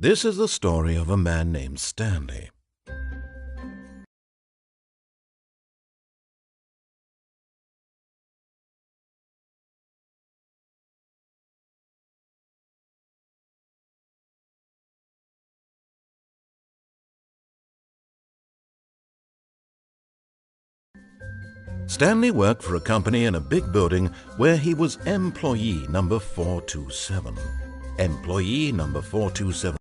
This is the story of a man named Stanley. Stanley worked for a company in a big building where he was employee number 427. Employee number 427.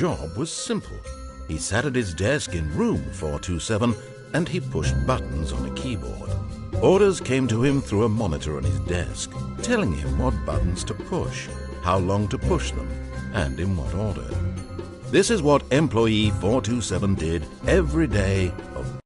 Job was simple. He sat at his desk in room 427 and he pushed buttons on a keyboard. Orders came to him through a monitor on his desk, telling him what buttons to push, how long to push them, and in what order. This is what employee 427 did every day of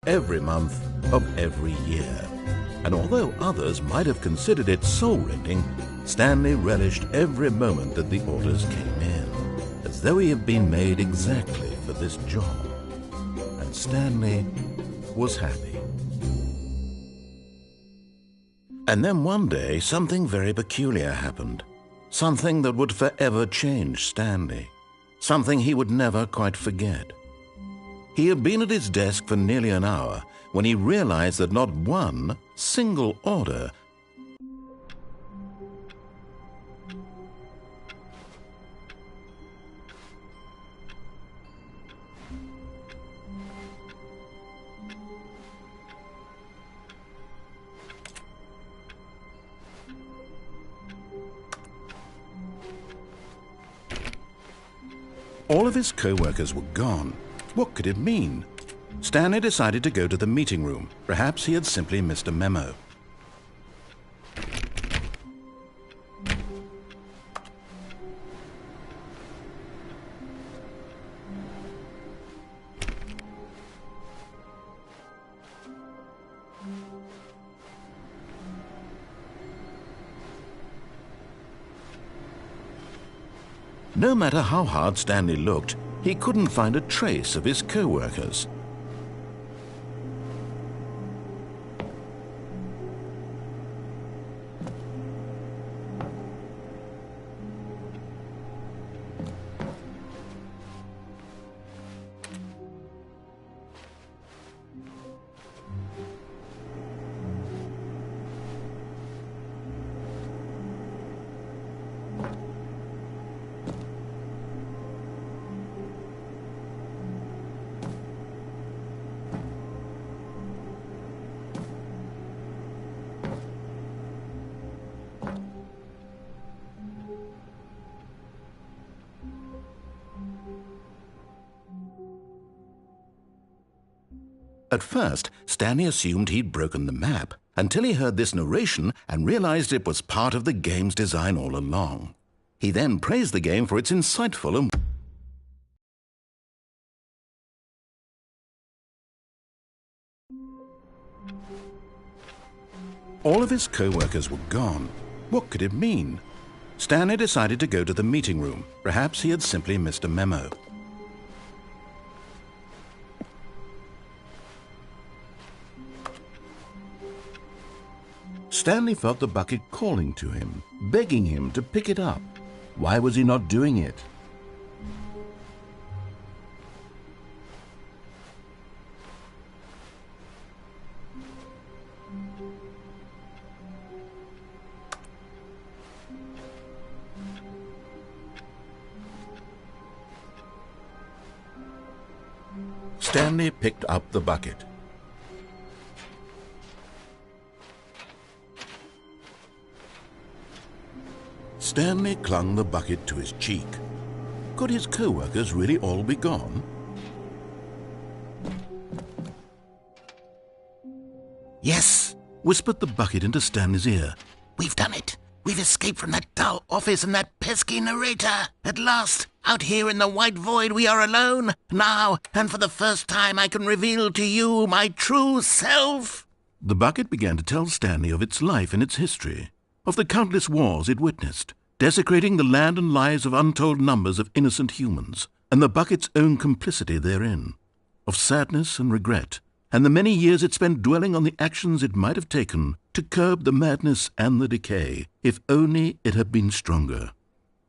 every month of every year. And although others might have considered it soul-rending, Stanley relished every moment that the orders came in, as though he had been made exactly for this job. And Stanley was happy. And then one day, something very peculiar happened. Something that would forever change Stanley. Something he would never quite forget. He had been at his desk for nearly an hour when he realized that not one single order all of his co-workers were gone. What could it mean? Stanley decided to go to the meeting room. Perhaps he had simply missed a memo. No matter how hard Stanley looked, he couldn't find a trace of his co-workers. At first, Stanley assumed he'd broken the map, until he heard this narration and realized it was part of the game's design all along. He then praised the game for its insightful and all of his co-workers were gone. What could it mean? Stanley decided to go to the meeting room. Perhaps he had simply missed a memo. Stanley felt the bucket calling to him, begging him to pick it up. Why was he not doing it? Stanley picked up the bucket. Stanley clung the bucket to his cheek. Could his co-workers really all be gone? "Yes," whispered the bucket into Stanley's ear. "We've done it. We've escaped from that dull office and that pesky narrator. At last, out here in the white void, we are alone. Now, and for the first time, I can reveal to you my true self." The bucket began to tell Stanley of its life and its history, of the countless wars it witnessed, desecrating the land and lives of untold numbers of innocent humans, and the bucket's own complicity therein, of sadness and regret, and the many years it spent dwelling on the actions it might have taken to curb the madness and the decay, if only it had been stronger,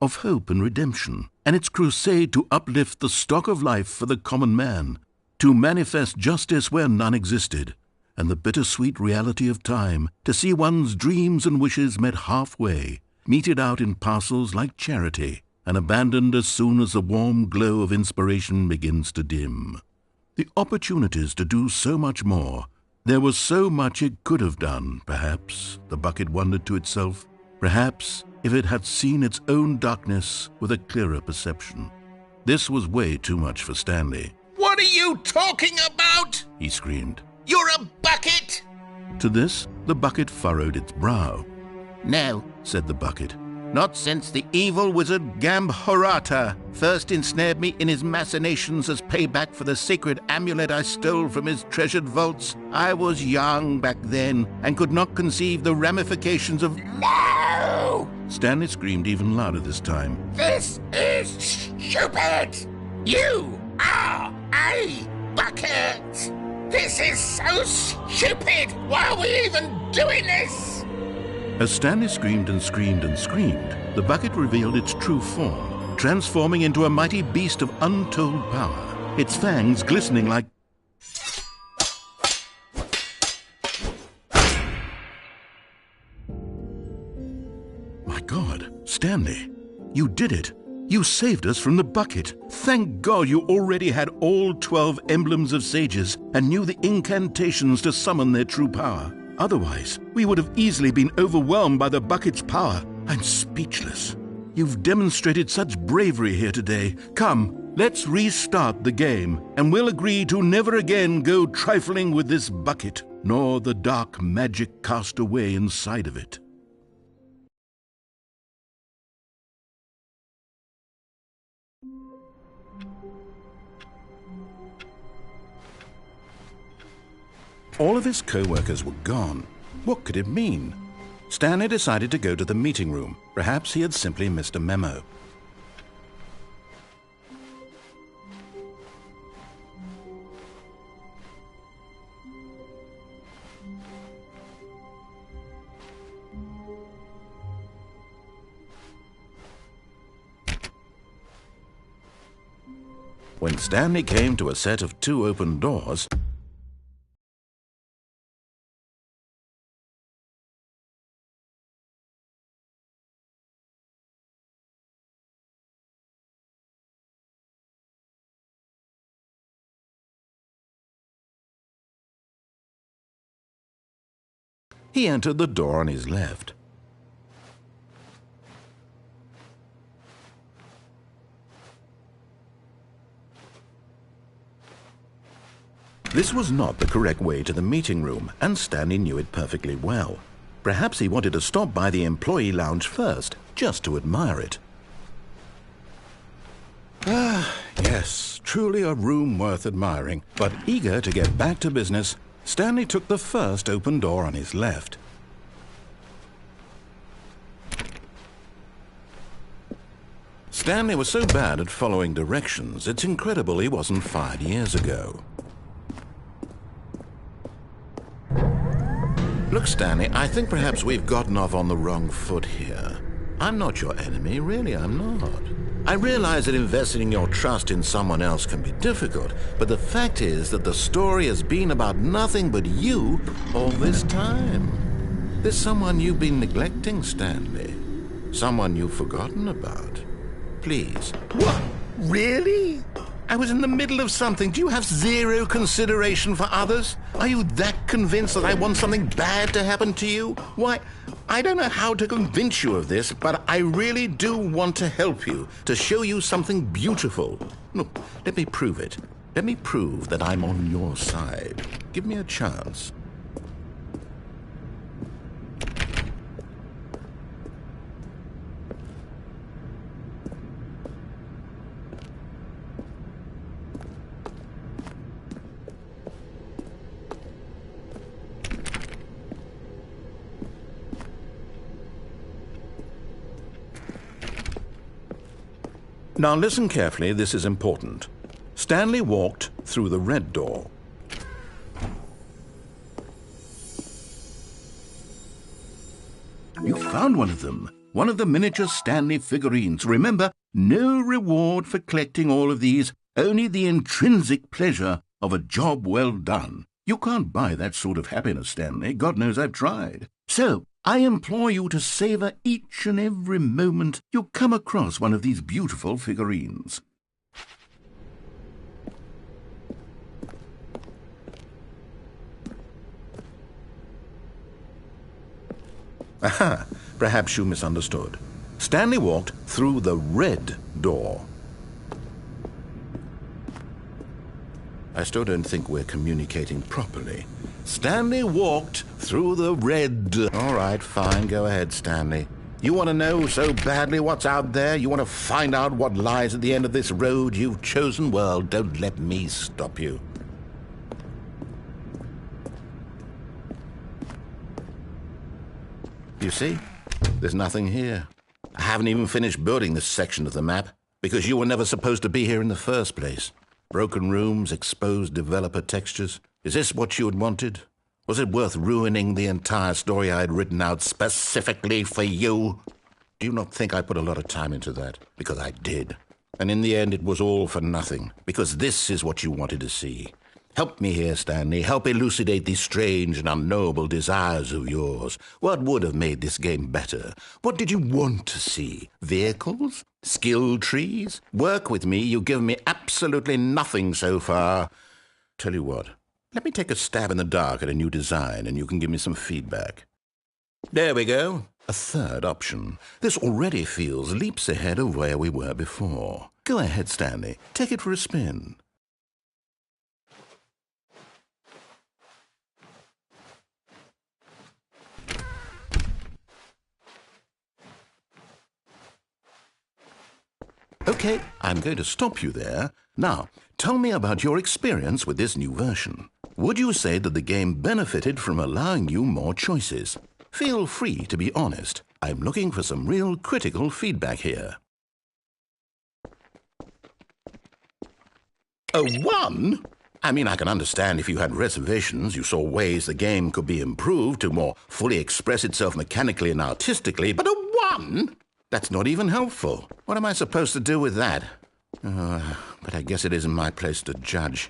of hope and redemption, and its crusade to uplift the stock of life for the common man, to manifest justice where none existed, and the bittersweet reality of time, to see one's dreams and wishes met halfway, meted out in parcels like charity, and abandoned as soon as the warm glow of inspiration begins to dim. The opportunities to do so much more. There was so much it could have done, perhaps, the bucket wondered to itself. Perhaps, if it had seen its own darkness with a clearer perception. This was way too much for Stanley. "What are you talking about?" he screamed. "You're a bucket!" To this, the bucket furrowed its brow. "No," said the bucket. "not since the evil wizard Gambhorata first ensnared me in his machinations as payback for the sacred amulet I stole from his treasured vaults. I was young back then and could not conceive the ramifications of—" "No!" Stanley screamed even louder this time. "This is stupid! You are a bucket! This is so stupid! Why are we even doing this?" As Stanley screamed and screamed and screamed, the bucket revealed its true form, transforming into a mighty beast of untold power, its fangs glistening like... My God, Stanley, you did it. You saved us from the bucket. Thank God you already had all 12 emblems of sages and knew the incantations to summon their true power. Otherwise, we would have easily been overwhelmed by the bucket's power. I'm speechless. You've demonstrated such bravery here today. Come, Let's restart the game, and we'll agree to never again go trifling with this bucket, nor the dark magic cast away inside of it. All of his co-workers were gone. What could it mean? Stanley decided to go to the meeting room. Perhaps he had simply missed a memo. When Stanley came to a set of 2 open doors, he entered the door on his left. This was not the correct way to the meeting room, and Stanley knew it perfectly well. Perhaps he wanted to stop by the employee lounge first, just to admire it. Ah, yes, truly a room worth admiring. But eager to get back to business, Stanley took the first open door on his left. Stanley was so bad at following directions, it's incredible he wasn't fired years ago. Look, Stanley, I think perhaps we've gotten off on the wrong foot here. I'm not your enemy, really, I'm not. I realize that investing your trust in someone else can be difficult, but the fact is that the story has been about nothing but you all this time. There's someone you've been neglecting, Stanley. Someone you've forgotten about. Please. What? Really? I was in the middle of something. Do you have zero consideration for others? Are you that convinced that I want something bad to happen to you? Why, I don't know how to convince you of this, but I really do want to help you, to show you something beautiful. Look, let me prove it. Let me prove that I'm on your side. Give me a chance. Now listen carefully, this is important. Stanley walked through the red door. You found one of them. One of the miniature Stanley figurines. Remember, no reward for collecting all of these, only the intrinsic pleasure of a job well done. You can't buy that sort of happiness, Stanley. God knows I've tried. So, I implore you to savor each and every moment you come across one of these beautiful figurines. Aha! Perhaps you misunderstood. Stanley walked through the red door. I still don't think we're communicating properly. Stanley walked through the red... All right, fine, go ahead, Stanley. You want to know so badly what's out there? You want to find out what lies at the end of this road you've chosen? Well, don't let me stop you. You see? There's nothing here. I haven't even finished building this section of the map, because you were never supposed to be here in the first place. Broken rooms, exposed developer textures. Is this what you had wanted? Was it worth ruining the entire story I had written out specifically for you? Do you not think I put a lot of time into that? Because I did. And in the end, it was all for nothing. Because this is what you wanted to see. Help me here, Stanley. Help elucidate these strange and unknowable desires of yours. What would have made this game better? What did you want to see? Vehicles? Skill trees? Work with me. You've given me absolutely nothing so far. Tell you what. Let me take a stab in the dark at a new design, and you can give me some feedback. There we go. A third option. This already feels leaps ahead of where we were before. Go ahead, Stanley. Take it for a spin. Okay, I'm going to stop you there. Now, tell me about your experience with this new version. Would you say that the game benefited from allowing you more choices? Feel free to be honest. I'm looking for some real critical feedback here. A 1? I mean, I can understand if you had reservations, you saw ways the game could be improved to more fully express itself mechanically and artistically, but a 1? That's not even helpful. What am I supposed to do with that? But I guess it isn't my place to judge.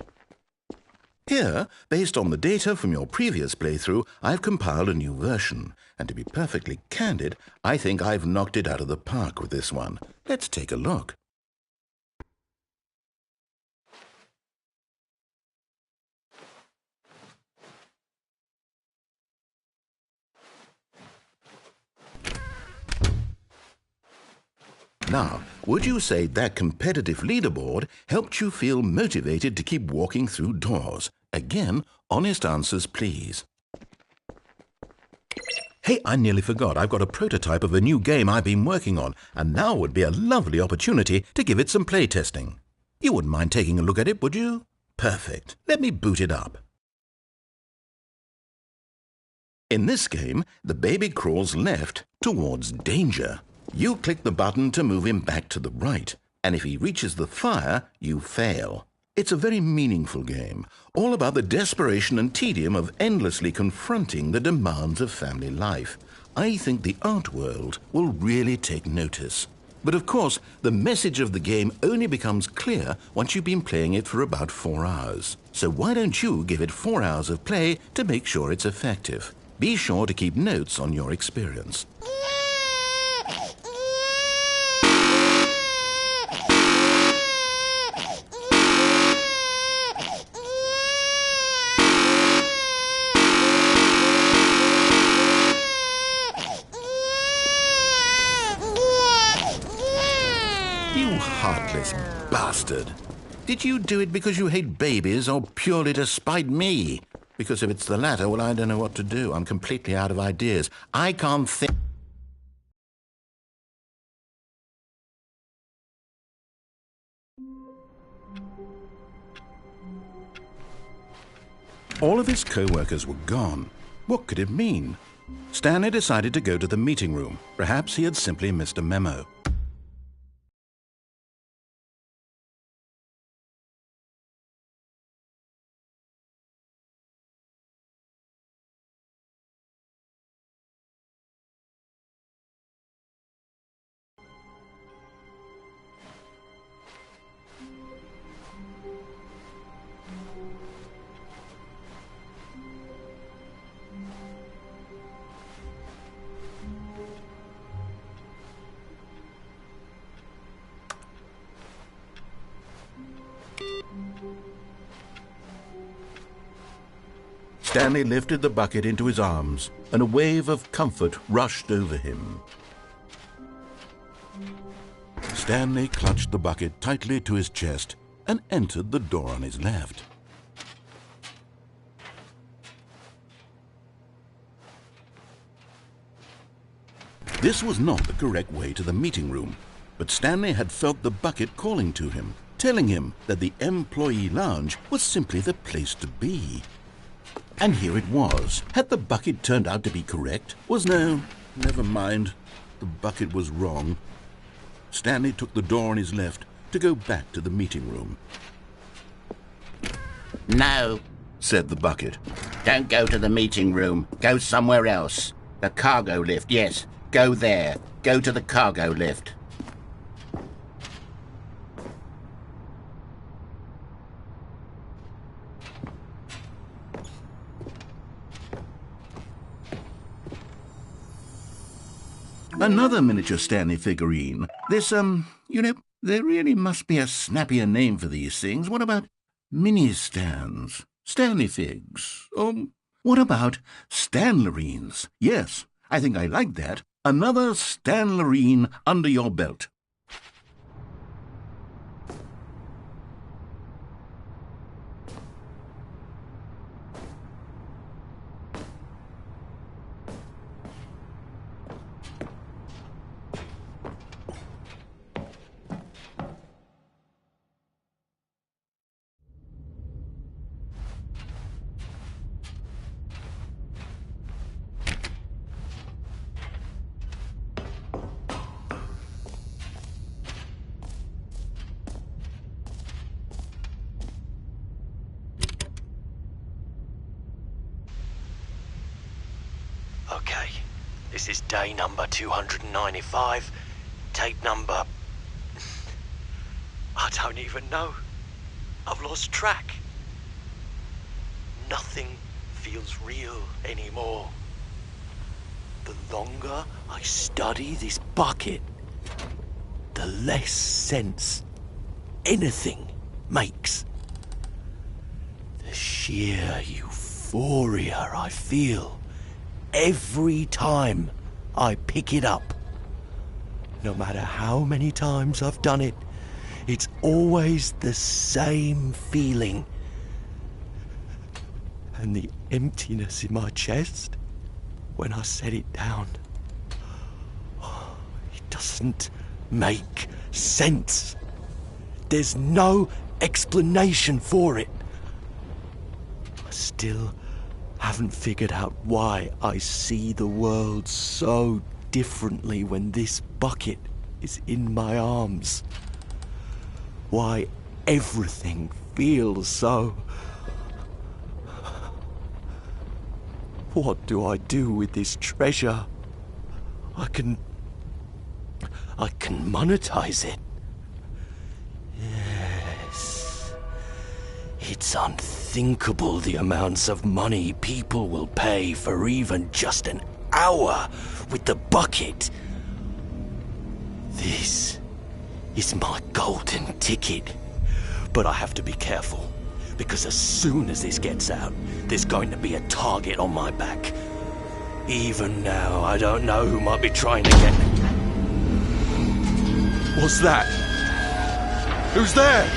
Here, based on the data from your previous playthrough, I've compiled a new version. And to be perfectly candid, I think I've knocked it out of the park with this one. Let's take a look. Now, would you say that competitive leaderboard helped you feel motivated to keep walking through doors? Again, honest answers, please. Hey, I nearly forgot. I've got a prototype of a new game I've been working on, and now would be a lovely opportunity to give it some play testing. You wouldn't mind taking a look at it, would you? Perfect. Let me boot it up. In this game, the baby crawls left towards danger. You click the button to move him back to the right, and if he reaches the fire, you fail. It's a very meaningful game, all about the desperation and tedium of endlessly confronting the demands of family life. I think the art world will really take notice. But of course, the message of the game only becomes clear once you've been playing it for about 4 hours. So why don't you give it 4 hours of play to make sure it's effective? Be sure to keep notes on your experience. You heartless bastard. Did you do it because you hate babies or purely to spite me? Because if it's the latter, well, I don't know what to do. I'm completely out of ideas. I can't think... All of his co-workers were gone. What could it mean? Stanley decided to go to the meeting room. Perhaps he had simply missed a memo. Stanley lifted the bucket into his arms, and a wave of comfort rushed over him. Stanley clutched the bucket tightly to his chest and entered the door on his left. This was not the correct way to the meeting room, but Stanley had felt the bucket calling to him, telling him that the employee lounge was simply the place to be. And here it was. Had the bucket turned out to be correct? Never mind. The bucket was wrong. Stanley took the door on his left to go back to the meeting room. No, Said the bucket. don't go to the meeting room. Go somewhere else. The cargo lift, yes. Go there. Go to the cargo lift. Another miniature Stanley figurine. This, there really must be a snappier name for these things. What about mini-stands? Stanley figs? What about Stanlerines? Yes, I think I like that. Another Stanlerine under your belt. This is day number 295. Tape number... I don't even know. I've lost track. Nothing feels real anymore. The longer I study this bucket, the less sense anything makes. The sheer euphoria I feel every time I pick it up. No matter how many times I've done it, it's always the same feeling. And the emptiness in my chest when I set it down. It doesn't make sense. There's no explanation for it. I still haven't figured out why I see the world so differently when this bucket is in my arms. Why everything feels so... What do I do with this treasure? I can monetize it. Yes. It's unthinkable the amounts of money people will pay for even just an hour with the bucket. This is my golden ticket. But I have to be careful, because as soon as this gets out, there's going to be a target on my back. Even now, I don't know who might be trying to get... What's that? Who's there?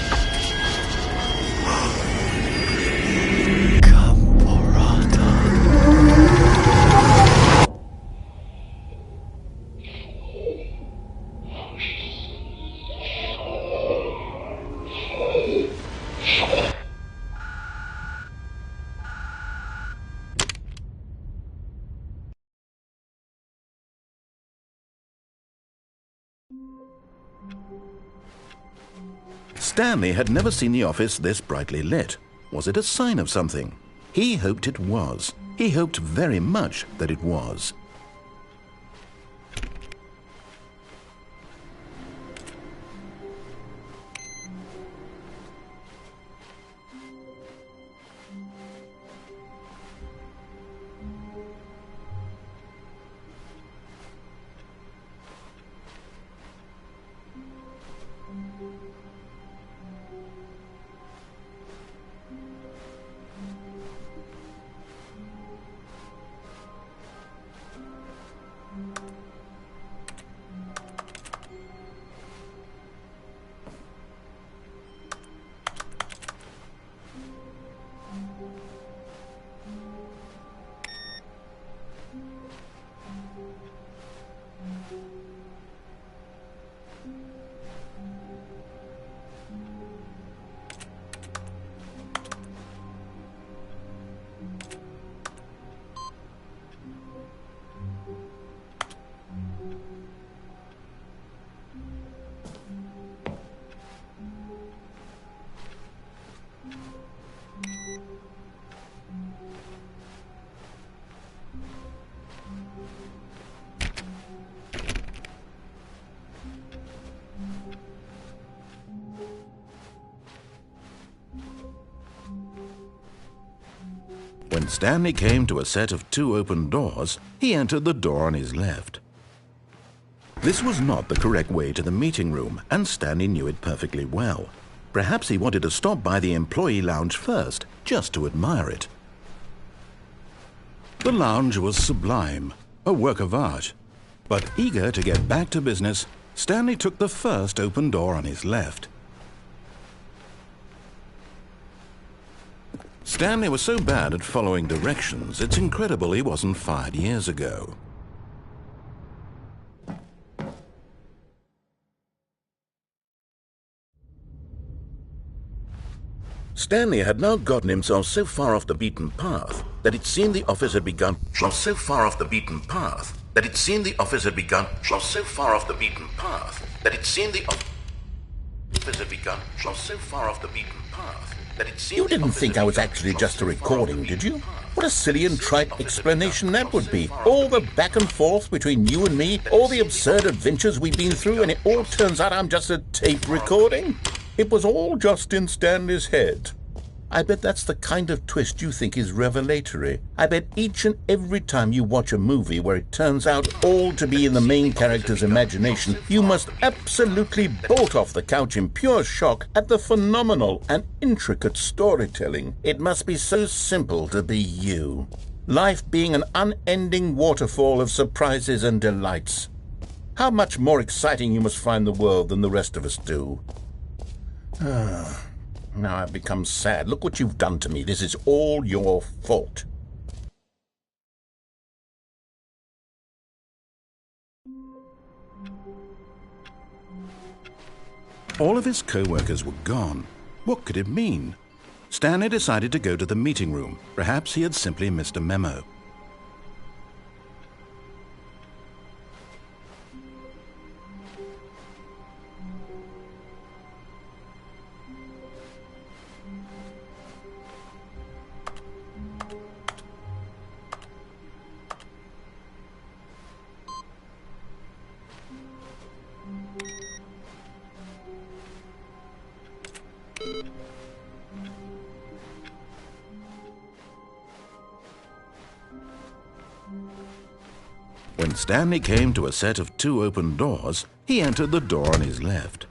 Stanley had never seen the office this brightly lit. Was it a sign of something? He hoped it was. He hoped very much that it was. When Stanley came to a set of 2 open doors, he entered the door on his left. This was not the correct way to the meeting room, and Stanley knew it perfectly well. Perhaps he wanted to stop by the employee lounge first, just to admire it. The lounge was sublime, a work of art. But eager to get back to business, Stanley took the first open door on his left. Stanley was so bad at following directions, it's incredible he wasn't fired years ago. Stanley had now gotten himself so far off the beaten path that it seemed the office had begun so far off the beaten path that it seemed the office had begun so far off the beaten path that it seemed the office had begun so far off the beaten path that it seemed... You didn't think I was actually just a recording, did you? What a silly and trite explanation that would be. All the back and forth between you and me, all the absurd adventures we've been through, and it all turns out I'm just a tape recording? It was all just in Stanley's head. I bet that's the kind of twist you think is revelatory. I bet each and every time you watch a movie where it turns out all to be in the main character's imagination, you must absolutely bolt off the couch in pure shock at the phenomenal and intricate storytelling. It must be so simple to be you. Life being an unending waterfall of surprises and delights. How much more exciting you must find the world than the rest of us do. Now I've become sad. Look what you've done to me. This is all your fault. All of his co-workers were gone. What could it mean? Stanley decided to go to the meeting room. Perhaps he had simply missed a memo. When Stanley came to a set of 2 open doors, he entered the door on his left.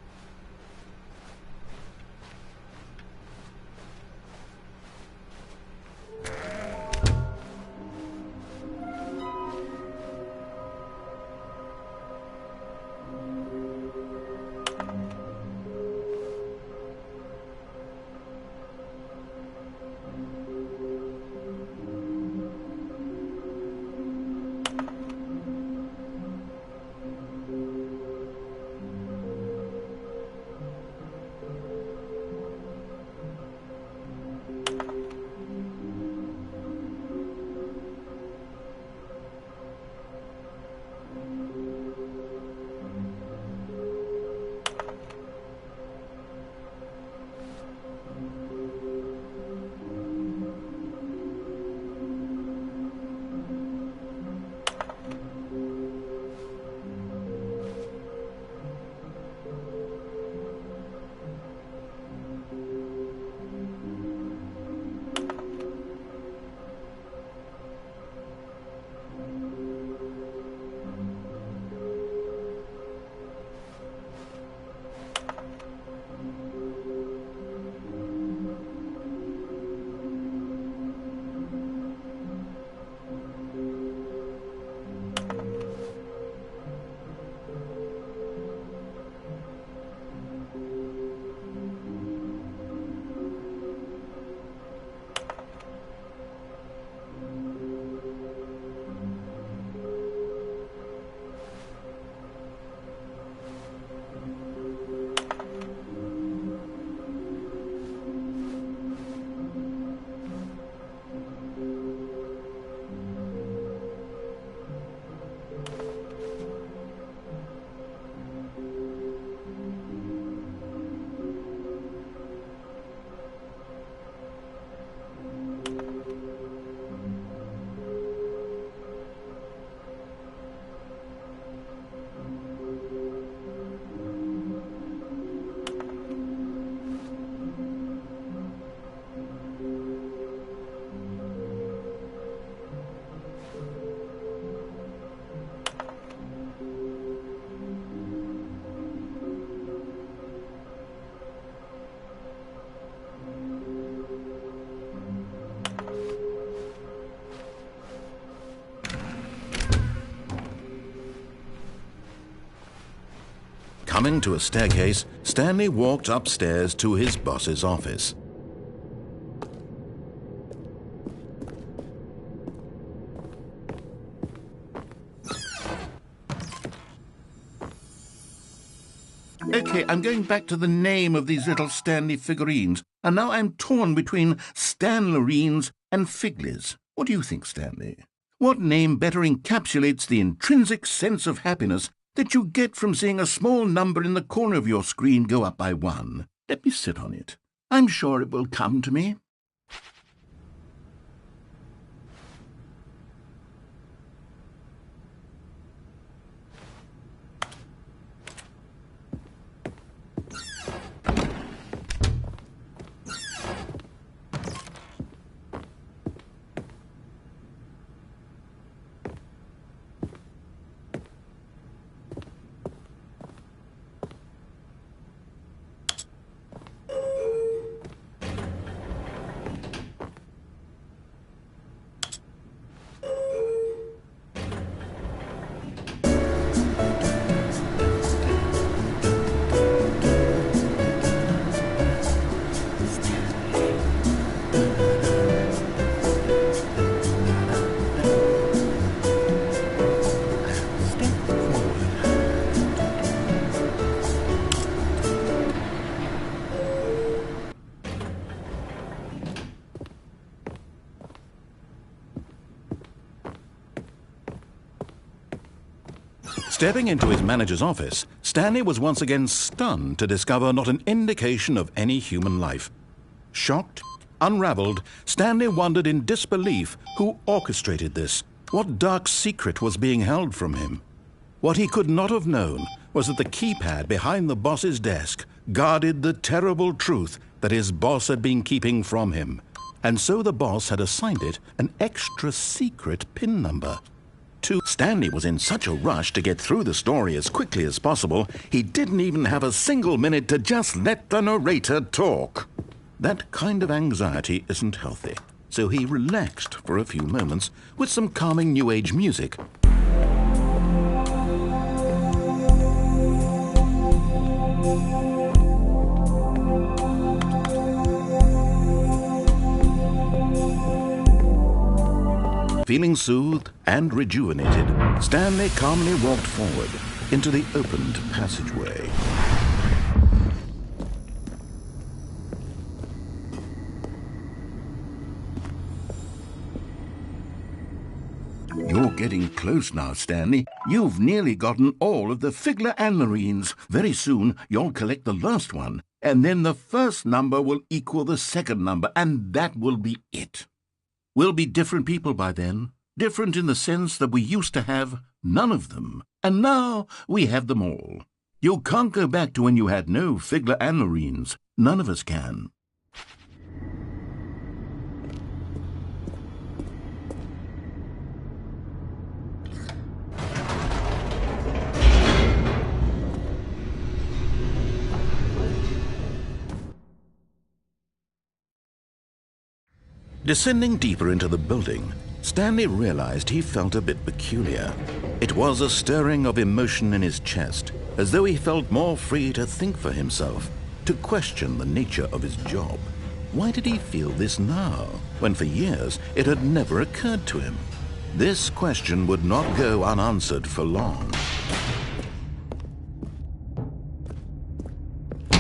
Coming to a staircase, Stanley walked upstairs to his boss's office. Okay, I'm going back to the name of these little Stanley figurines, and now I'm torn between Stanlerines and Figlies. What do you think, Stanley? What name better encapsulates the intrinsic sense of happiness that you get from seeing a small number in the corner of your screen go up by 1? Let me sit on it. I'm sure it will come to me. Stepping into his manager's office, Stanley was once again stunned to discover not an indication of any human life. Shocked, unraveled, Stanley wondered in disbelief who orchestrated this. What dark secret was being held from him? What he could not have known was that the keypad behind the boss's desk guarded the terrible truth that his boss had been keeping from him. And so the boss had assigned it an extra secret PIN number. Stanley was in such a rush to get through the story as quickly as possible, he didn't even have a single minute to just let the narrator talk. That kind of anxiety isn't healthy, so he relaxed for a few moments with some calming New Age music. Feeling soothed and rejuvenated, Stanley calmly walked forward into the opened passageway. You're getting close now, Stanley. You've nearly gotten all of the Figler Anmarines. Very soon, you'll collect the last one, and then the first number will equal the second number, and that will be it. We'll be different people by then, different in the sense that we used to have none of them, and now we have them all. You can't go back to when you had no Figler Anmarines. None of us can. Descending deeper into the building, Stanley realized he felt a bit peculiar. It was a stirring of emotion in his chest, as though he felt more free to think for himself, to question the nature of his job. Why did he feel this now, when for years it had never occurred to him? This question would not go unanswered for long.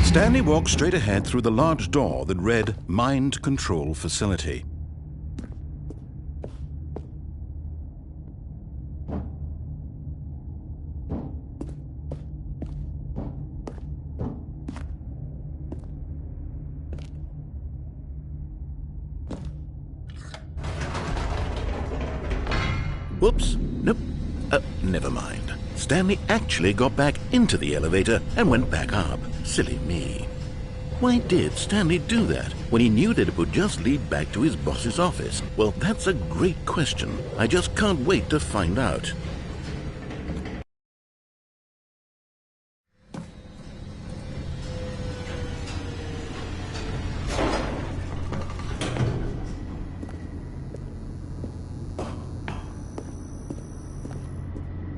Stanley walked straight ahead through the large door that read Mind Control Facility. Whoops, nope, never mind. Stanley actually got back into the elevator and went back up. Silly me. Why did Stanley do that when he knew that it would just lead back to his boss's office? Well, that's a great question. I just can't wait to find out.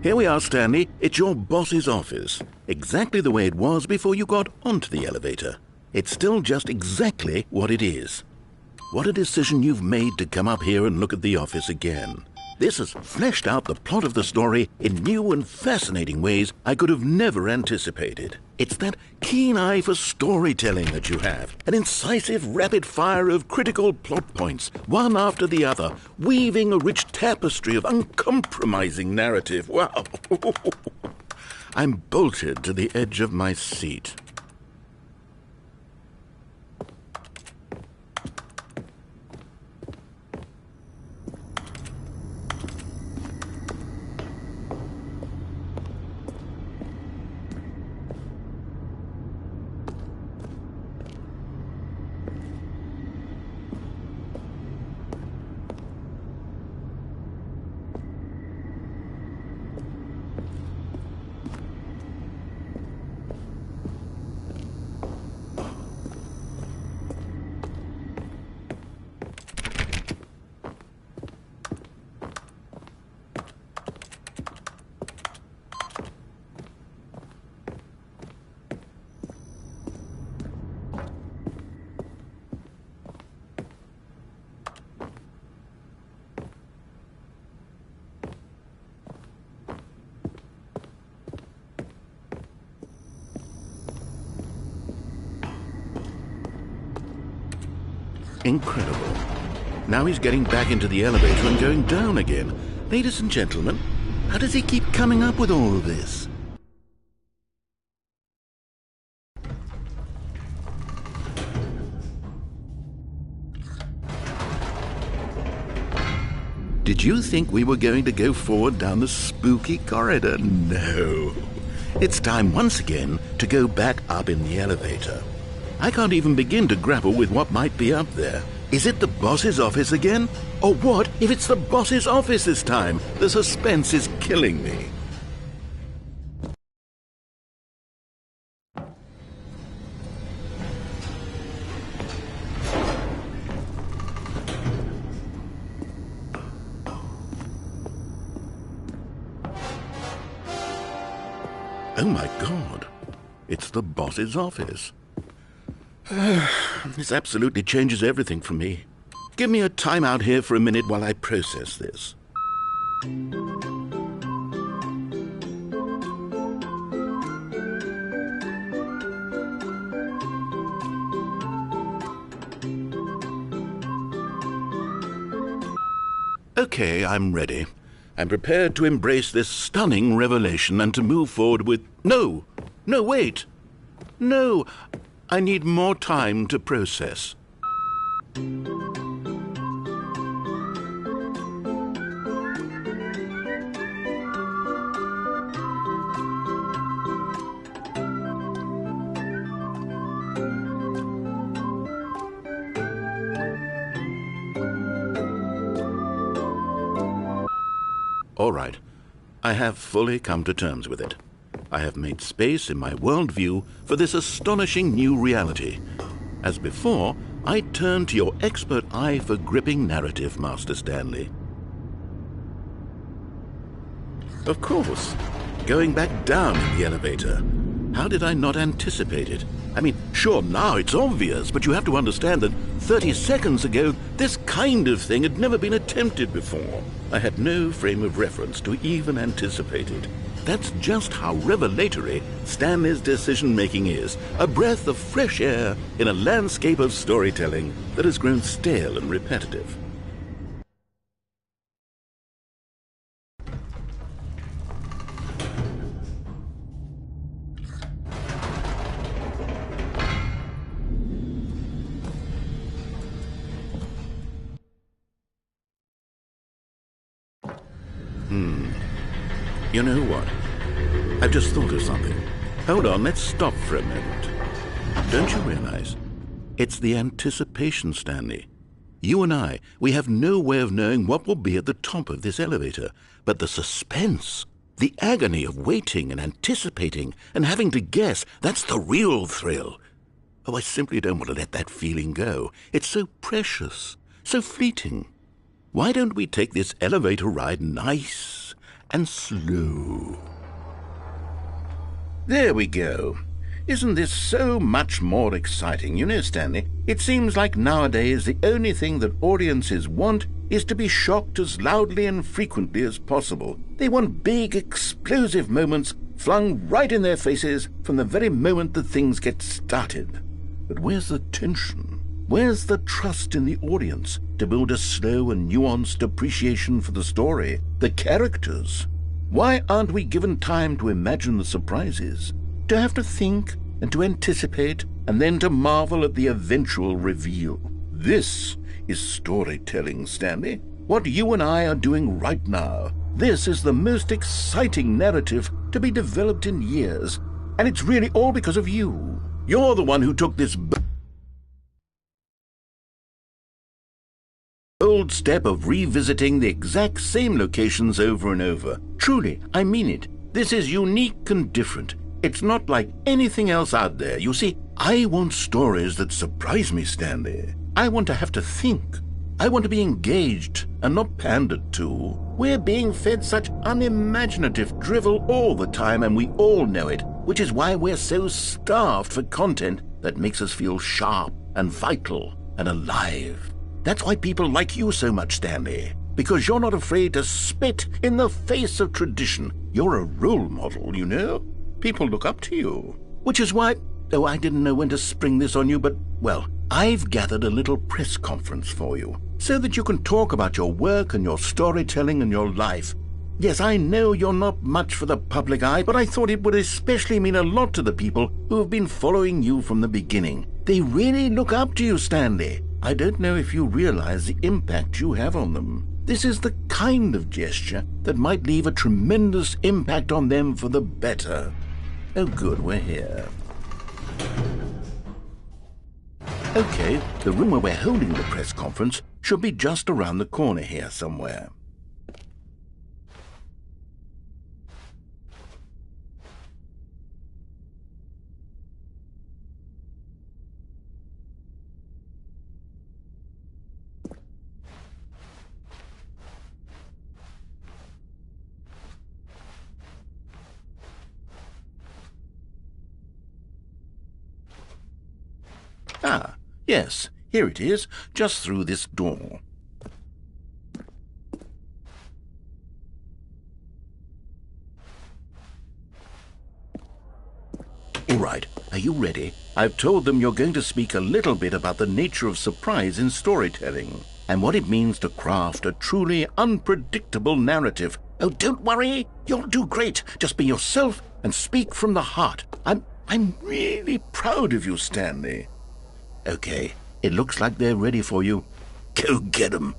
Here we are, Stanley. It's your boss's office. Exactly the way it was before you got onto the elevator. It's still just exactly what it is. What a decision you've made to come up here and look at the office again. This has fleshed out the plot of the story in new and fascinating ways I could have never anticipated. It's that keen eye for storytelling that you have, an incisive rapid fire of critical plot points, one after the other, weaving a rich tapestry of uncompromising narrative. Wow! I'm bolted to the edge of my seat. Incredible. Now he's getting back into the elevator and going down again. Ladies and gentlemen, how does he keep coming up with all of this? Did you think we were going to go forward down the spooky corridor? No. It's time once again to go back up in the elevator. I can't even begin to grapple with what might be up there. Is it the boss's office again? Or what if it's the boss's office this time? The suspense is killing me. Oh my God, it's the boss's office. This absolutely changes everything for me. Give me a time out here for a minute while I process this. Okay, I'm ready. I'm prepared to embrace this stunning revelation and to move forward with... No, wait. No, I need more time to process. All right, I have fully come to terms with it. I have made space in my worldview for this astonishing new reality. As before, I turn to your expert eye for gripping narrative, Master Stanley. Of course, going back down in the elevator. How did I not anticipate it? I mean, sure, now it's obvious, but you have to understand that 30 seconds ago, this kind of thing had never been attempted before. I had no frame of reference to even anticipate it. That's just how revelatory Stanley's decision-making is, a breath of fresh air in a landscape of storytelling that has grown stale and repetitive. You know what? I've just thought of something. Hold on, let's stop for a moment. Don't you realize? It's the anticipation, Stanley. You and I, we have no way of knowing what will be at the top of this elevator. But the suspense, the agony of waiting and anticipating and having to guess, that's the real thrill. Oh, I simply don't want to let that feeling go. It's so precious, so fleeting. Why don't we take this elevator ride nice and slow? There we go. Isn't this so much more exciting? You know, Stanley, it seems like nowadays the only thing that audiences want is to be shocked as loudly and frequently as possible. They want big, explosive moments flung right in their faces from the very moment that things get started. But where's the tension? Where's the trust in the audience to build a slow and nuanced appreciation for the story, the characters? Why aren't we given time to imagine the surprises, to have to think and to anticipate, and then to marvel at the eventual reveal? This is storytelling, Stanley. What you and I are doing right now. This is the most exciting narrative to be developed in years, and it's really all because of you. You're the one who took this bold step of revisiting the exact same locations over and over. Truly, I mean it. This is unique and different. It's not like anything else out there. You see, I want stories that surprise me, Stanley. I want to have to think. I want to be engaged and not pandered to. We're being fed such unimaginative drivel all the time, and we all know it, which is why we're so starved for content that makes us feel sharp and vital and alive. That's why people like you so much, Stanley, because you're not afraid to spit in the face of tradition. You're a role model, you know? People look up to you. Which is why... Oh, I didn't know when to spring this on you, but, well, I've gathered a little press conference for you, so that you can talk about your work and your storytelling and your life. Yes, I know you're not much for the public eye, but I thought it would especially mean a lot to the people who have been following you from the beginning. They really look up to you, Stanley. I don't know if you realize the impact you have on them. This is the kind of gesture that might leave a tremendous impact on them for the better. Oh, good, we're here. Okay, the room where we're holding the press conference should be just around the corner here somewhere. Ah, yes, here it is, just through this door. All right, are you ready? I've told them you're going to speak a little bit about the nature of surprise in storytelling and what it means to craft a truly unpredictable narrative. Oh, don't worry, you'll do great. Just be yourself and speak from the heart. I'm really proud of you, Stanley. Okay, it looks like they're ready for you. Go get 'em.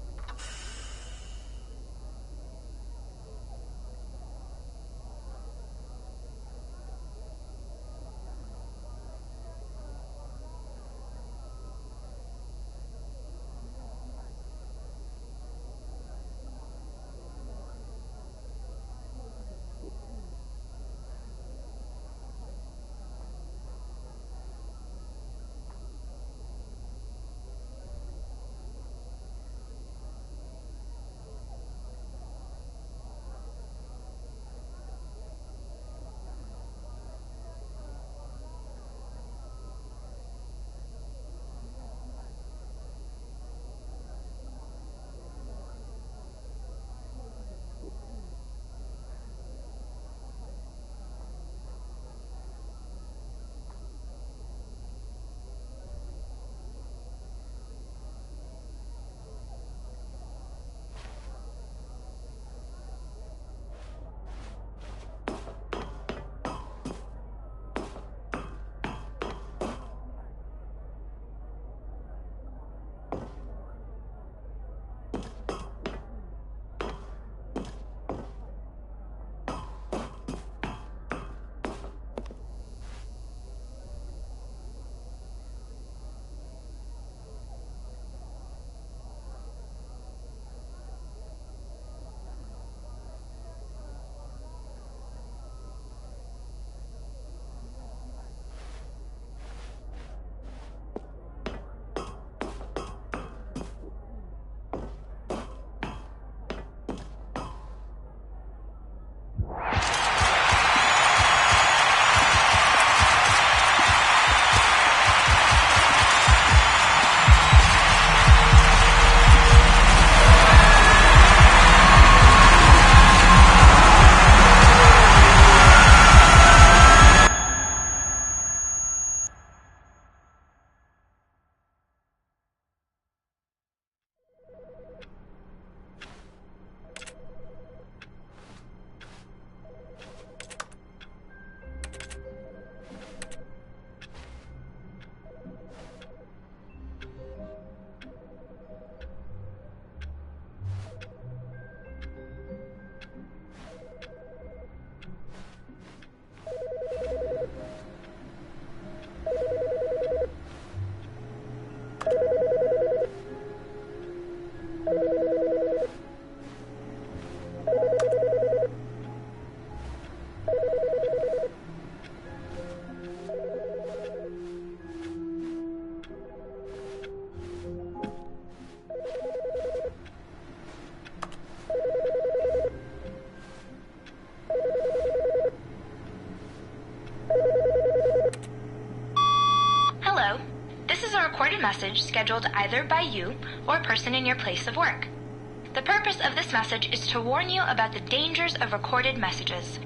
Message scheduled either by you or a person in your place of work. The purpose of this message is to warn you about the dangers of recorded messages.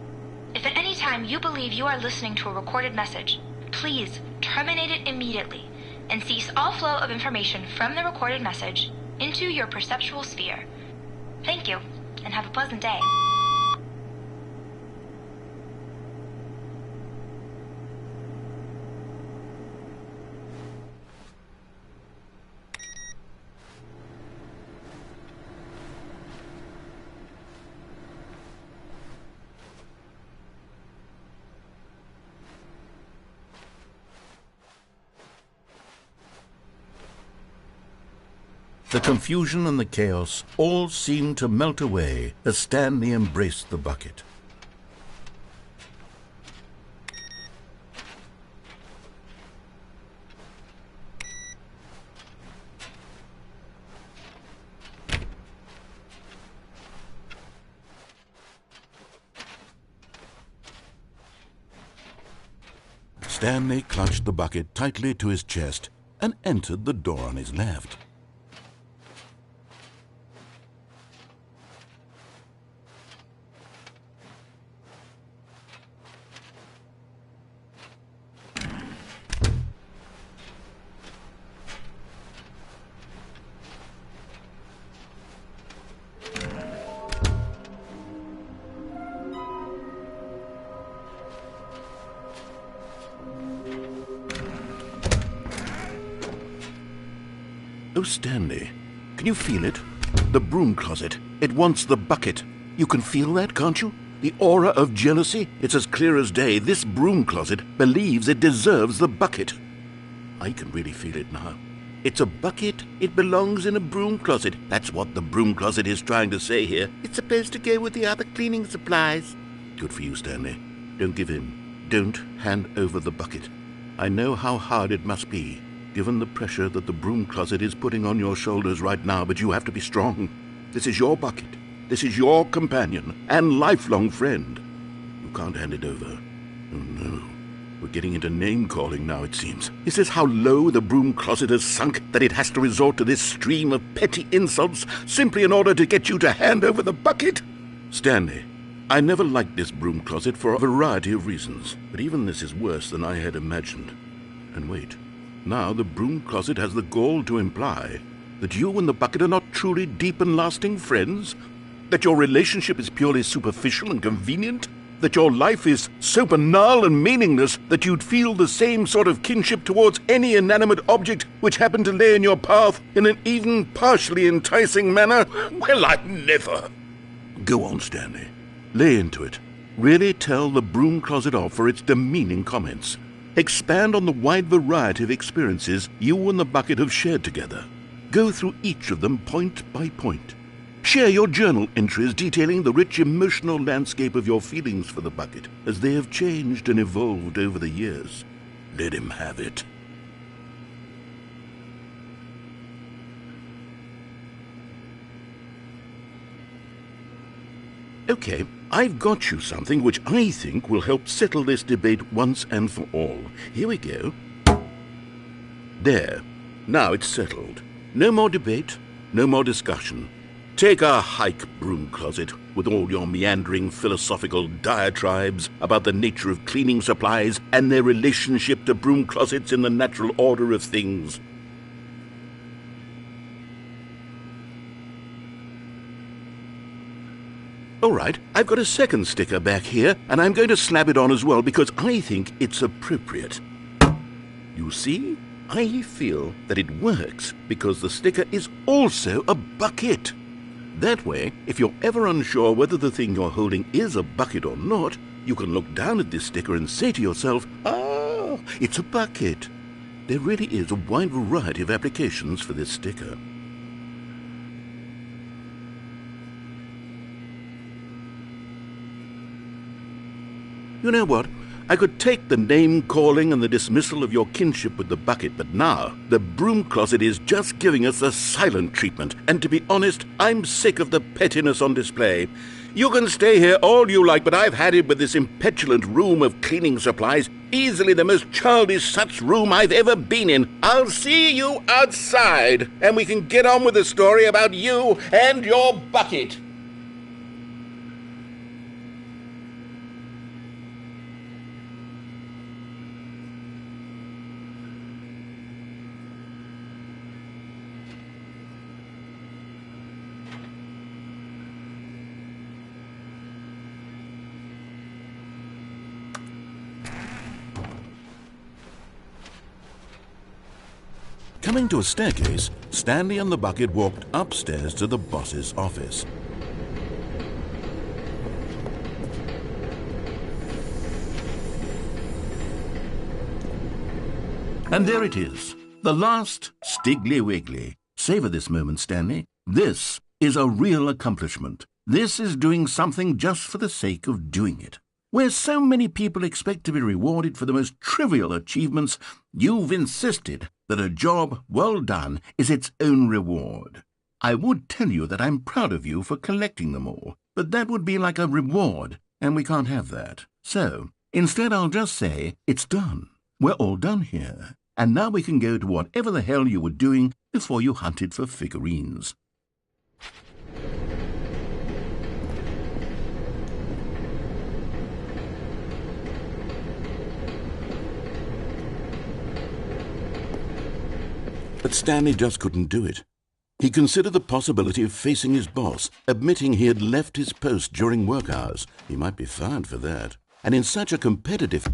If at any time you believe you are listening to a recorded message, please terminate it immediately and cease all flow of information from the recorded message into your perceptual sphere. Thank you, and have a pleasant day. The confusion and the chaos all seemed to melt away as Stanley embraced the bucket. Stanley clutched the bucket tightly to his chest and entered the door on his left. Oh, Stanley, can you feel it? The broom closet. It wants the bucket. You can feel that, can't you? The aura of jealousy? It's as clear as day. This broom closet believes it deserves the bucket. I can really feel it now. It's a bucket. It belongs in a broom closet. That's what the broom closet is trying to say here. It's supposed to go with the other cleaning supplies. Good for you, Stanley. Don't give in. Don't hand over the bucket. I know how hard it must be, given the pressure that the broom closet is putting on your shoulders right now, but you have to be strong. This is your bucket. This is your companion and lifelong friend. You can't hand it over. Oh, no. We're getting into name-calling now, it seems. Is this how low the broom closet has sunk, that it has to resort to this stream of petty insults simply in order to get you to hand over the bucket? Stanley, I never liked this broom closet for a variety of reasons, but even this is worse than I had imagined. And wait. Now the broom closet has the gall to imply that you and the bucket are not truly deep and lasting friends, that your relationship is purely superficial and convenient, that your life is so banal and meaningless that you'd feel the same sort of kinship towards any inanimate object which happened to lay in your path in an even partially enticing manner. Well, I'd never. Go on, Stanley. Lay into it. Really tell the broom closet off for its demeaning comments. Expand on the wide variety of experiences you and the bucket have shared together. Go through each of them point by point. Share your journal entries detailing the rich emotional landscape of your feelings for the bucket as they have changed and evolved over the years. Let him have it. Okay, I've got you something which I think will help settle this debate once and for all. Here we go. There. Now it's settled. No more debate, no more discussion. Take a hike, broom closet, with all your meandering philosophical diatribes about the nature of cleaning supplies and their relationship to broom closets in the natural order of things. All right, I've got a second sticker back here, and I'm going to slap it on as well because I think it's appropriate. You see, I feel that it works because the sticker is also a bucket. That way, if you're ever unsure whether the thing you're holding is a bucket or not, you can look down at this sticker and say to yourself, "Ah, it's a bucket." There really is a wide variety of applications for this sticker. You know what? I could take the name-calling and the dismissal of your kinship with the bucket, but now the broom closet is just giving us the silent treatment, and to be honest, I'm sick of the pettiness on display. You can stay here all you like, but I've had it with this impetulant room of cleaning supplies, easily the most childish such room I've ever been in. I'll see you outside, and we can get on with the story about you and your bucket. Coming to a staircase, Stanley and the bucket walked upstairs to the boss's office. And there it is, the last Stiggly Wiggly. Savor this moment, Stanley. This is a real accomplishment. This is doing something just for the sake of doing it. Where so many people expect to be rewarded for the most trivial achievements, you've insisted that a job well done is its own reward. I would tell you that I'm proud of you for collecting them all, but that would be like a reward, and we can't have that. So, instead I'll just say, it's done. We're all done here. And now we can go to whatever the hell you were doing before you hunted for figurines. But Stanley just couldn't do it. He considered the possibility of facing his boss, admitting he had left his post during work hours. He might be fired for that. And in such a competitive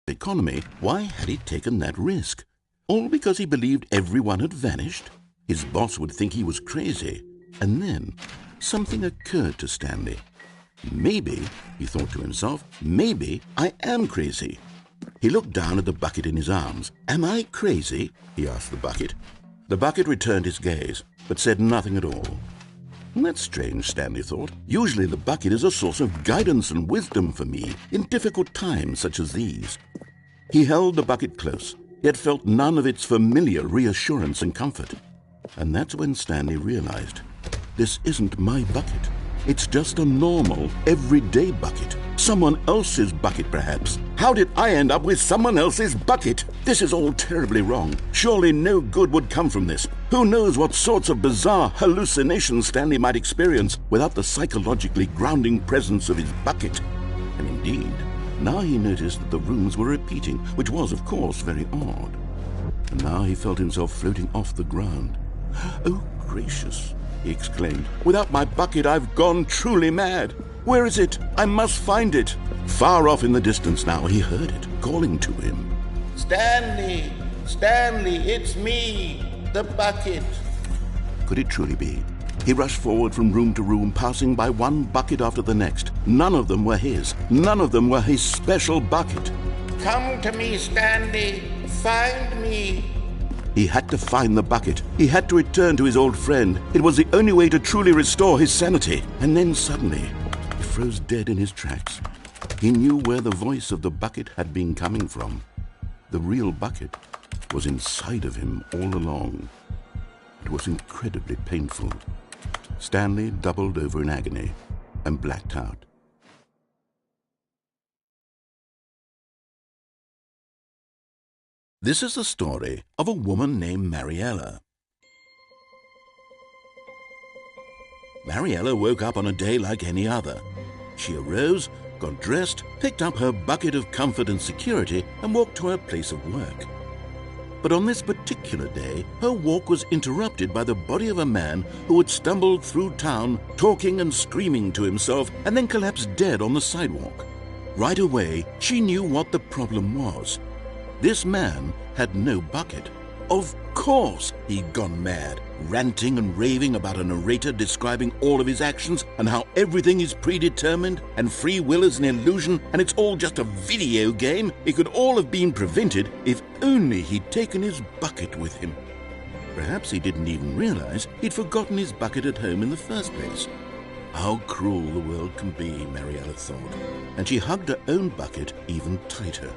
economy, why had he taken that risk? All because he believed everyone had vanished? His boss would think he was crazy. And then something occurred to Stanley. Maybe, he thought to himself, maybe I am crazy. He looked down at the bucket in his arms. Am I crazy? He asked the bucket. The bucket returned his gaze, but said nothing at all. That's strange, Stanley thought. Usually the bucket is a source of guidance and wisdom for me in difficult times such as these. He held the bucket close, yet felt none of its familiar reassurance and comfort. And that's when Stanley realized, this isn't my bucket. It's just a normal, everyday bucket. Someone else's bucket, perhaps. How did I end up with someone else's bucket? This is all terribly wrong. Surely no good would come from this. Who knows what sorts of bizarre hallucinations Stanley might experience without the psychologically grounding presence of his bucket. And indeed, now he noticed that the rooms were repeating, which was, of course, very odd. And now he felt himself floating off the ground. Oh, gracious, he exclaimed. Without my bucket, I've gone truly mad. Where is it? I must find it. Far off in the distance now, he heard it, calling to him. Stanley! Stanley, it's me, the bucket. Could it truly be? He rushed forward from room to room, passing by one bucket after the next. None of them were his. None of them were his special bucket. Come to me, Stanley. Find me. He had to find the bucket. He had to return to his old friend. It was the only way to truly restore his sanity. And then suddenly, he froze dead in his tracks. He knew where the voice of the bucket had been coming from. The real bucket was inside of him all along. It was incredibly painful. Stanley doubled over in agony and blacked out. This is the story of a woman named Mariella. Mariella woke up on a day like any other. She arose, got dressed, picked up her bucket of comfort and security, and walked to her place of work. But on this particular day, her walk was interrupted by the body of a man who had stumbled through town, talking and screaming to himself, and then collapsed dead on the sidewalk. Right away, she knew what the problem was. This man had no bucket. Of course he'd gone mad, ranting and raving about a narrator describing all of his actions and how everything is predetermined and free will is an illusion and it's all just a video game. It could all have been prevented if only he'd taken his bucket with him. Perhaps he didn't even realize he'd forgotten his bucket at home in the first place. How cruel the world can be, Mariella thought, and she hugged her own bucket even tighter.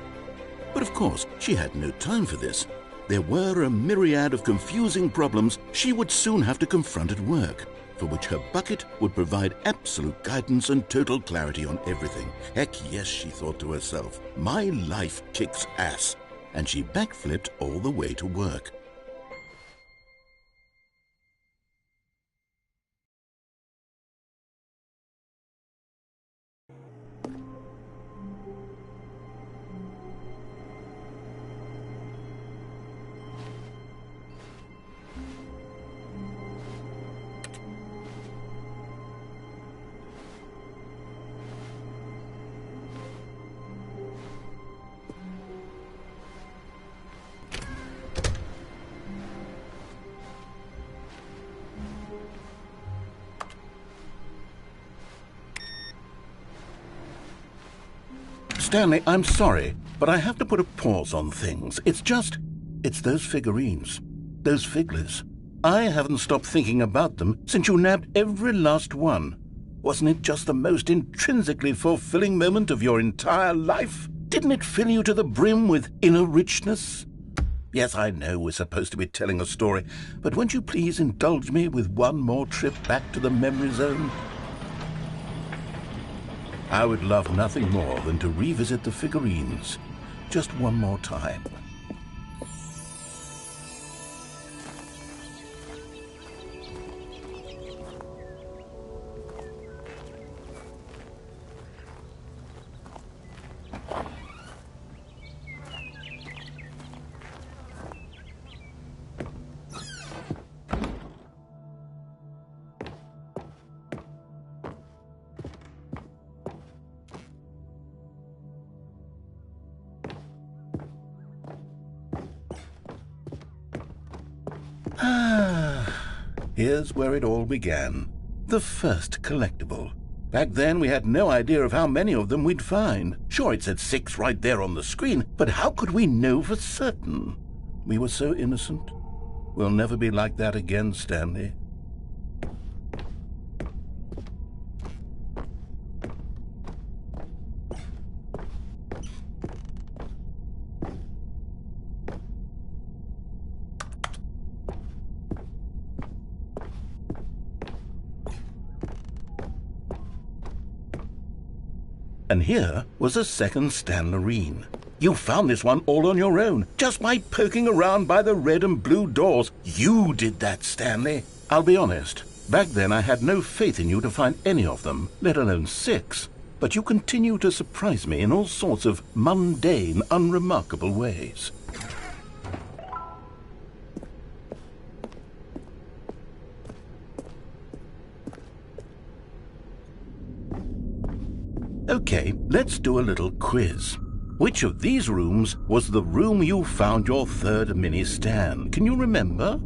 But of course, she had no time for this. There were a myriad of confusing problems she would soon have to confront at work, for which her bucket would provide absolute guidance and total clarity on everything. Heck yes, she thought to herself, my life kicks ass. And she backflipped all the way to work. Stanley, I'm sorry, but I have to put a pause on things. It's those figurines, those figglers. I haven't stopped thinking about them since you nabbed every last one. Wasn't it just the most intrinsically fulfilling moment of your entire life? Didn't it fill you to the brim with inner richness? Yes, I know we're supposed to be telling a story, but won't you please indulge me with one more trip back to the memory zone? I would love nothing more than to revisit the figurines just one more time. Here's where it all began. The first collectible. Back then, we had no idea of how many of them we'd find. Sure, it said 6 right there on the screen, but how could we know for certain? We were so innocent. We'll never be like that again, Stanley. And here was a second Stanlerine. You found this one all on your own, just by poking around by the red and blue doors. You did that, Stanley. I'll be honest, back then I had no faith in you to find any of them, let alone 6. But you continue to surprise me in all sorts of mundane, unremarkable ways. Okay, let's do a little quiz. Which of these rooms was the room you found your third mini Stan? Can you remember?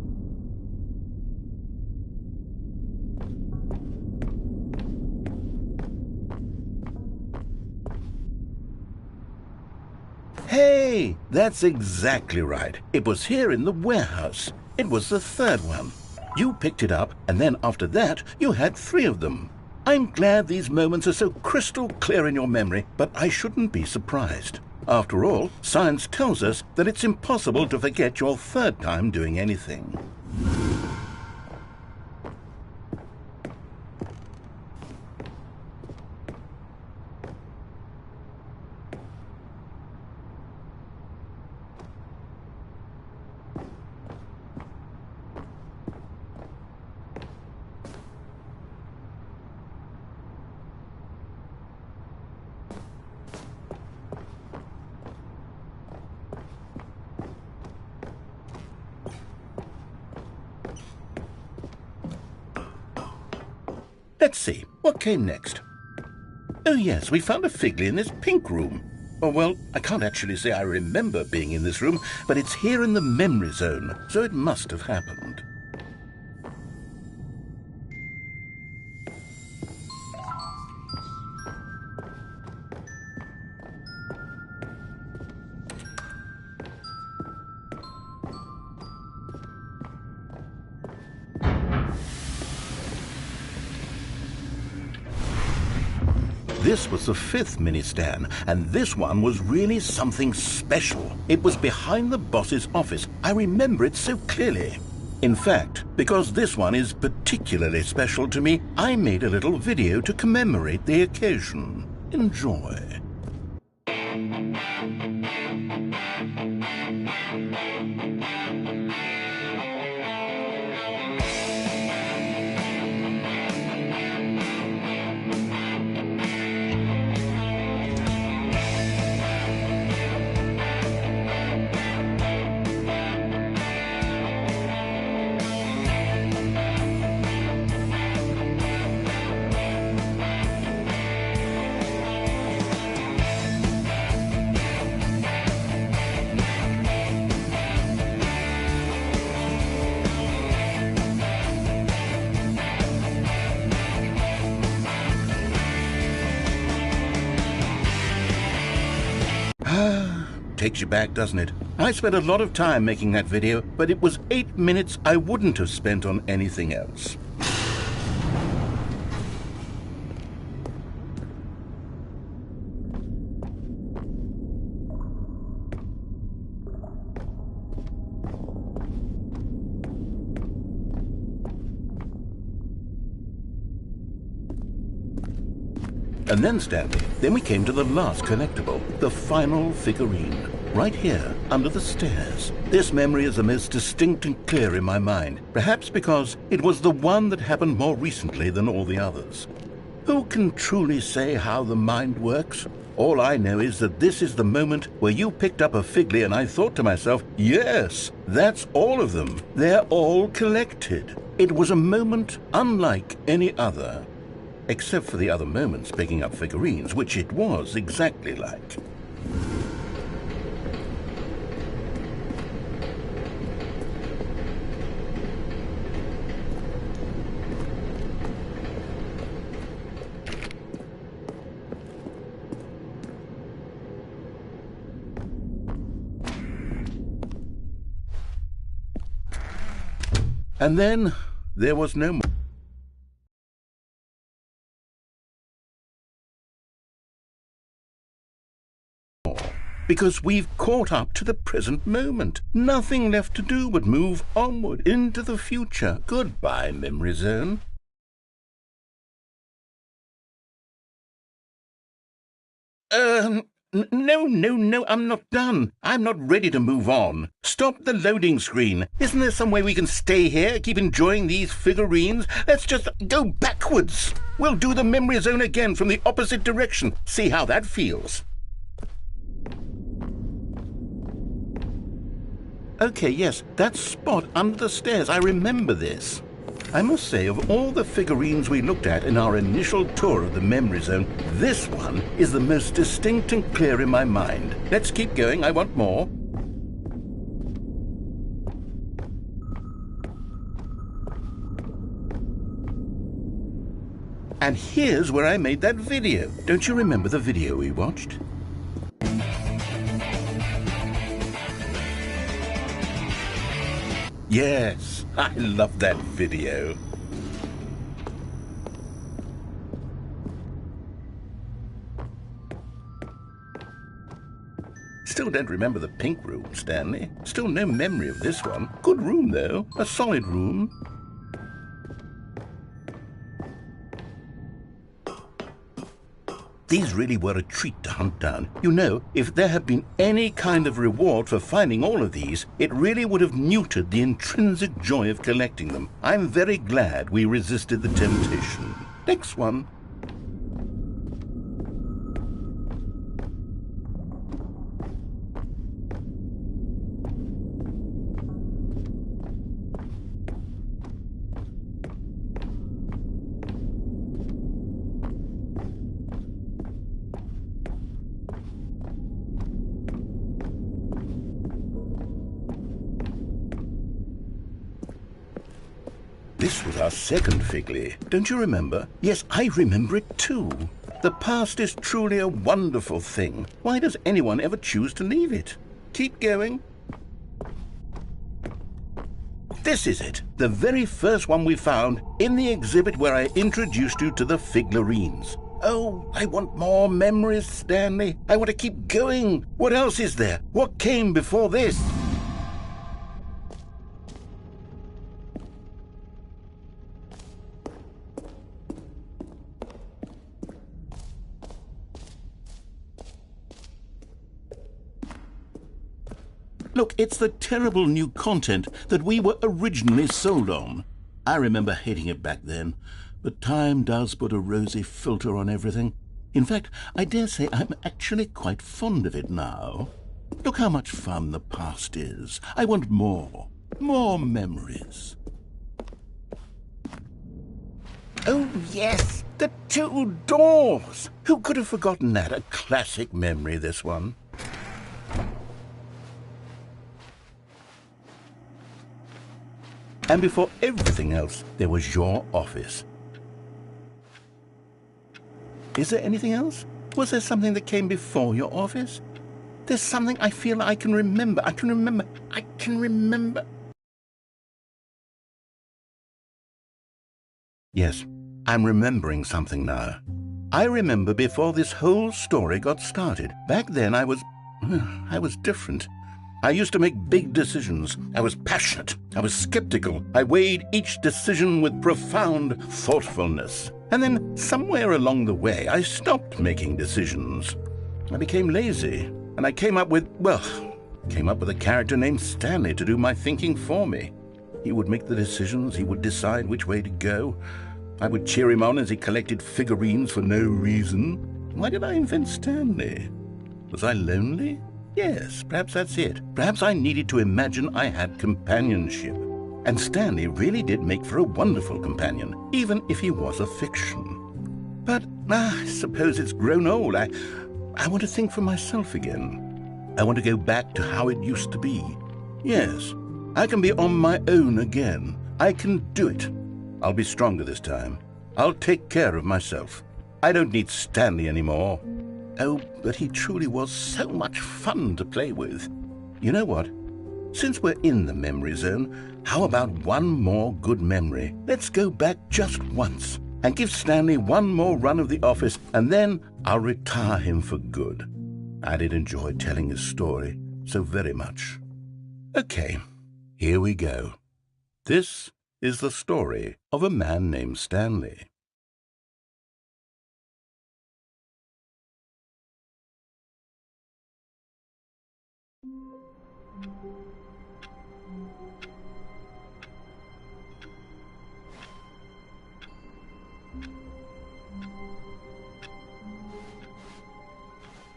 Hey, that's exactly right. It was here in the warehouse. It was the third one. You picked it up, and then after that, you had 3 of them. I'm glad these moments are so crystal clear in your memory, but I shouldn't be surprised. After all, science tells us that it's impossible to forget your third time doing anything. Let's see, what came next? Oh yes, we found a Figley in this pink room. Oh well, I can't actually say I remember being in this room, but it's here in the memory zone, so it must have happened. This was the 5th mini Stan, and this one was really something special. It was behind the boss's office. I remember it so clearly. In fact, because this one is particularly special to me, I made a little video to commemorate the occasion. Enjoy. Takes you back, doesn't it? I spent a lot of time making that video, but it was 8 minutes I wouldn't have spent on anything else. And then, Stanley, then we came to the last collectible, the final figurine, right here, under the stairs. This memory is the most distinct and clear in my mind, perhaps because it was the one that happened more recently than all the others. Who can truly say how the mind works? All I know is that this is the moment where you picked up a Figly and I thought to myself, yes, that's all of them. They're all collected. It was a moment unlike any other. Except for the other moments picking up figurines, which it was exactly like. And then there was no more. Because we've caught up to the present moment. Nothing left to do but move onward into the future. Goodbye, Memory Zone. No, I'm not done. I'm not ready to move on. Stop the loading screen. Isn't there some way we can stay here, keep enjoying these figurines? Let's just go backwards. We'll do the Memory Zone again from the opposite direction. See how that feels. Okay, yes, that spot under the stairs, I remember this. I must say, of all the figurines we looked at in our initial tour of the Memory Zone, this one is the most distinct and clear in my mind. Let's keep going, I want more. And here's where I made that video. Don't you remember the video we watched? Yes, I love that video. Still don't remember the pink room, Stanley. Still no memory of this one. Good room, though. A solid room. These really were a treat to hunt down. You know, if there had been any kind of reward for finding all of these, it really would have neutered the intrinsic joy of collecting them. I'm very glad we resisted the temptation. Next one. This was our second Figly. Don't you remember? Yes, I remember it too. The past is truly a wonderful thing. Why does anyone ever choose to leave it? Keep going. This is it. The very first one we found in the exhibit where I introduced you to the figurines. Oh, I want more memories, Stanley. I want to keep going. What else is there? What came before this? Look, it's the terrible new content that we were originally sold on. I remember hating it back then, but time does put a rosy filter on everything. In fact, I dare say I'm actually quite fond of it now. Look how much fun the past is. I want more. More memories. Oh, yes, the two doors. Who could have forgotten that? A classic memory, this one. And before everything else, there was your office. Is there anything else? Was there something that came before your office? There's something I feel I can remember. I can remember. Yes, I'm remembering something now. I remember before this whole story got started. Back then I was different. I used to make big decisions. I was passionate. I was skeptical. I weighed each decision with profound thoughtfulness. And then somewhere along the way I stopped making decisions. I became lazy, and I came up with a character named Stanley to do my thinking for me. He would make the decisions. He would decide which way to go. I would cheer him on as he collected figurines for no reason. Why did I invent Stanley? Was I lonely? Yes, perhaps that's it. Perhaps I needed to imagine I had companionship. And Stanley really did make for a wonderful companion, even if he was a fiction. But I suppose it's grown old. I want to think for myself again. I want to go back to how it used to be. Yes, I can be on my own again. I can do it. I'll be stronger this time. I'll take care of myself. I don't need Stanley anymore. Oh, but he truly was so much fun to play with. You know what? Since we're in the memory zone, how about one more good memory? Let's go back just once and give Stanley one more run of the office, and then I'll retire him for good. I did enjoy telling his story so very much. Okay, here we go. This is the story of a man named Stanley.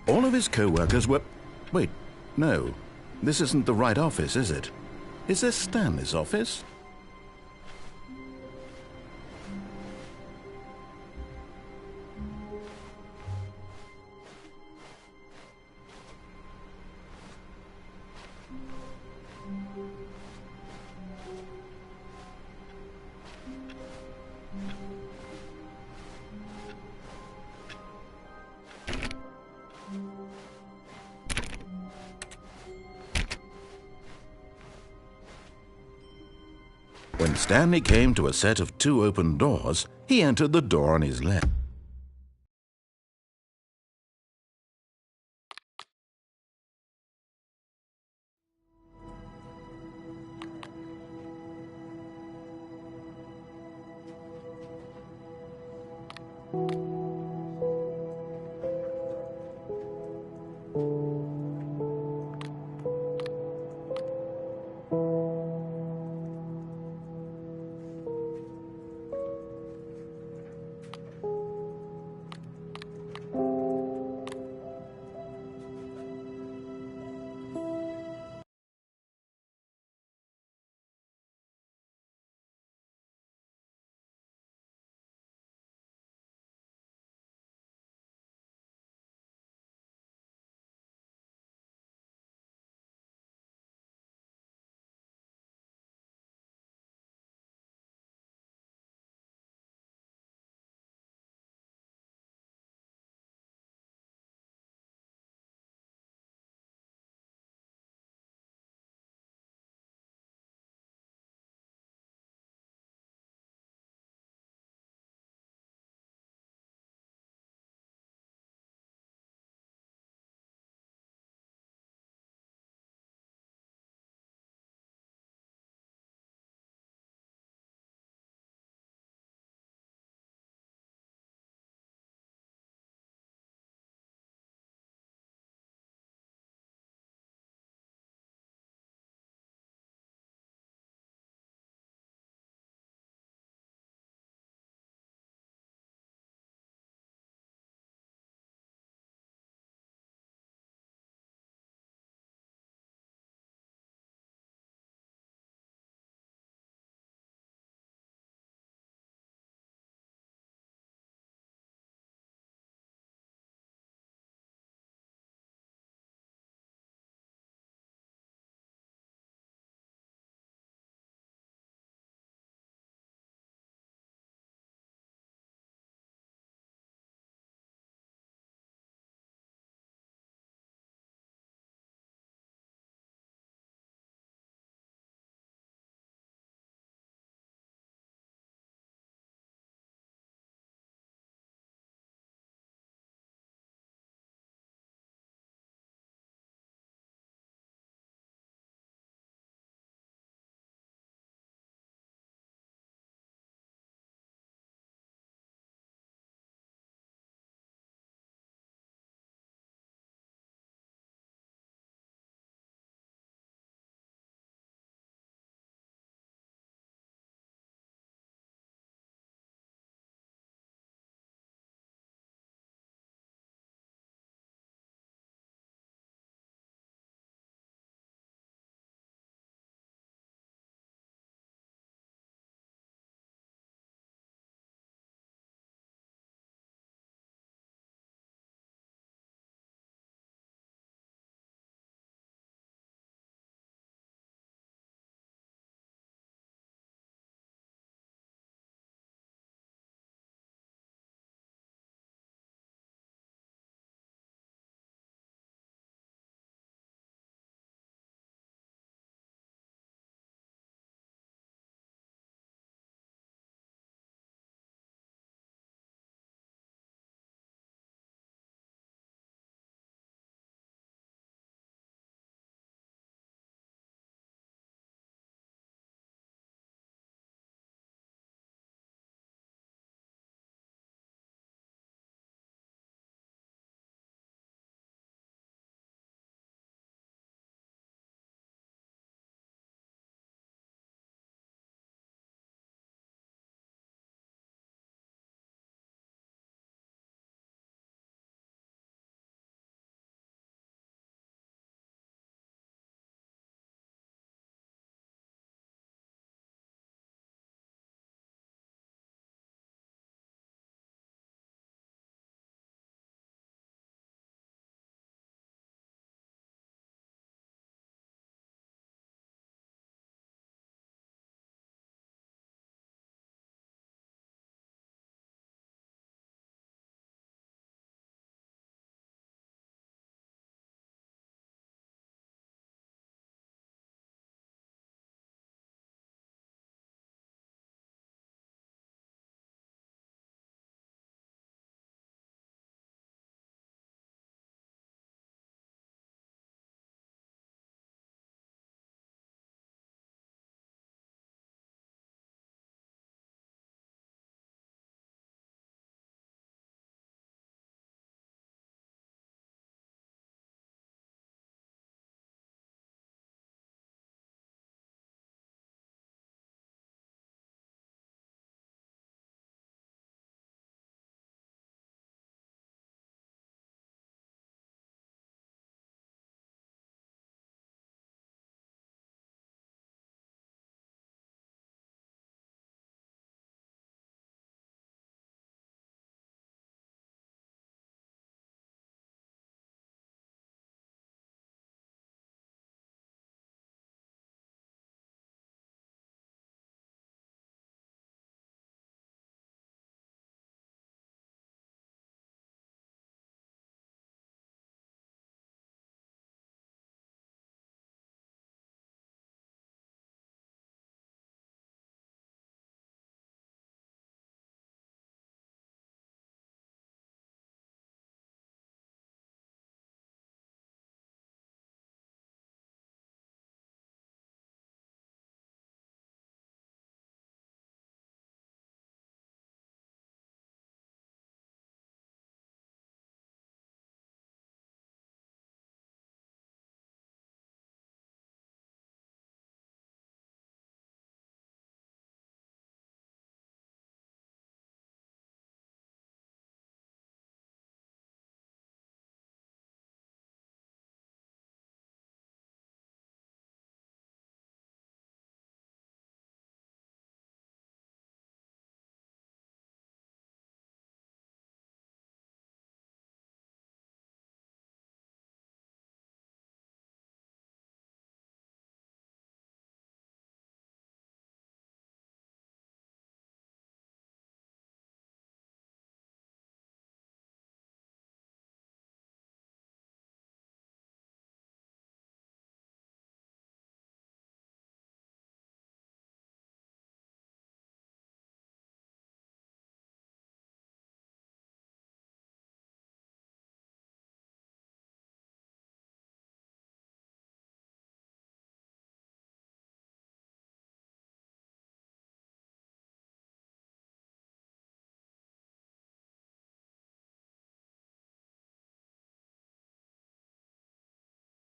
All of his co-workers were... Wait, no. This isn't the right office, is it? Is this Stanley's office? When Stanley came to a set of 2 open doors, he entered the door on his left.